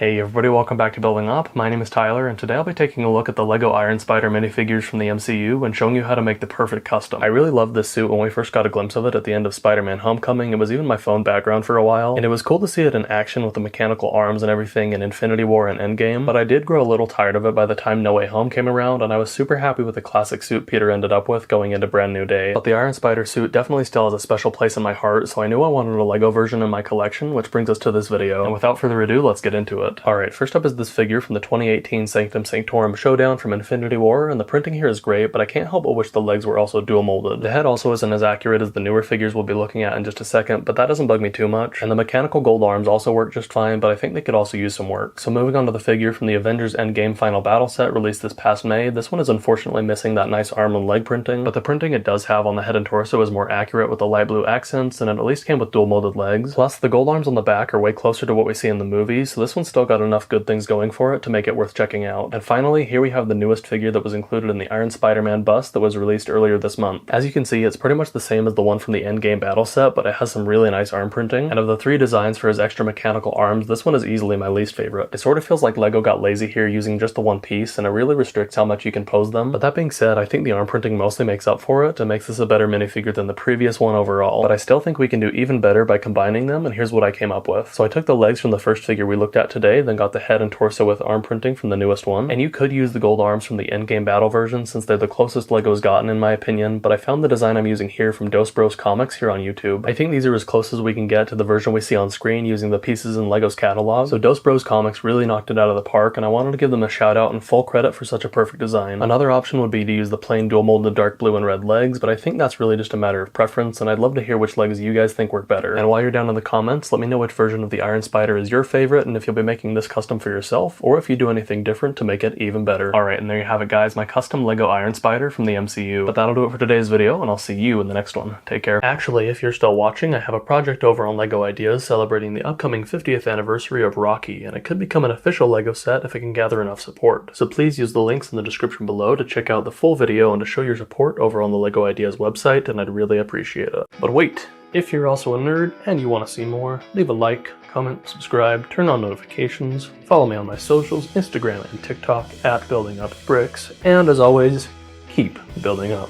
Hey everybody, welcome back to Building Up. My name is Tyler, and today I'll be taking a look at the LEGO Iron Spider minifigures from the MCU and showing you how to make the perfect custom. I really loved this suit when we first got a glimpse of it at the end of Spider-Man Homecoming. It was even my phone background for a while, and it was cool to see it in action with the mechanical arms and everything in Infinity War and Endgame, but I did grow a little tired of it by the time No Way Home came around, and I was super happy with the classic suit Peter ended up with going into Brand New Day. But the Iron Spider suit definitely still has a special place in my heart, so I knew I wanted a LEGO version in my collection, which brings us to this video. And without further ado, let's get into it. Alright, first up is this figure from the 2018 Sanctum Sanctorum Showdown from Infinity War, and the printing here is great, but I can't help but wish the legs were also dual molded. The head also isn't as accurate as the newer figures we'll be looking at in just a second, but that doesn't bug me too much, and the mechanical gold arms also work just fine, but I think they could also use some work. So moving on to the figure from the Avengers Endgame Final Battle set released this past May, this one is unfortunately missing that nice arm and leg printing, but the printing it does have on the head and torso is more accurate with the light blue accents, and it at least came with dual molded legs. Plus, the gold arms on the back are way closer to what we see in the movie, so this one's still got enough good things going for it to make it worth checking out. And finally, here we have the newest figure that was included in the Iron Spider-Man bust that was released earlier this month. As you can see, it's pretty much the same as the one from the Endgame battle set, but it has some really nice arm printing. And of the three designs for his extra mechanical arms, this one is easily my least favorite. It sort of feels like LEGO got lazy here using just the one piece, and it really restricts how much you can pose them. But that being said, I think the arm printing mostly makes up for it and makes this a better minifigure than the previous one overall. But I still think we can do even better by combining them, and here's what I came up with. So I took the legs from the first figure we looked at today, then got the head and torso with arm printing from the newest one, and you could use the gold arms from the Endgame battle version since they're the closest LEGO's gotten in my opinion, but I found the design I'm using here from Dos Bros Comics here on YouTube. I think these are as close as we can get to the version we see on screen using the pieces in LEGO's catalog, so Dos Bros Comics really knocked it out of the park, and I wanted to give them a shout out and full credit for such a perfect design. Another option would be to use the plain dual molded dark blue and red legs, but I think that's really just a matter of preference, and I'd love to hear which legs you guys think work better. And while you're down in the comments, let me know which version of the Iron Spider is your favorite, and if you'll be making this custom for yourself, or if you do anything different to make it even better. Alright, and there you have it guys, my custom LEGO Iron Spider from the MCU. But that'll do it for today's video, and I'll see you in the next one. Take care. Actually, if you're still watching, I have a project over on LEGO Ideas celebrating the upcoming 50th anniversary of Rocky, and it could become an official LEGO set if it can gather enough support. So please use the links in the description below to check out the full video and to show your support over on the LEGO Ideas website, and I'd really appreciate it. But wait! If you're also a nerd and you want to see more, leave a like, comment, subscribe, turn on notifications, follow me on my socials, Instagram and TikTok at BuildingUpBricks, and as always, keep building up.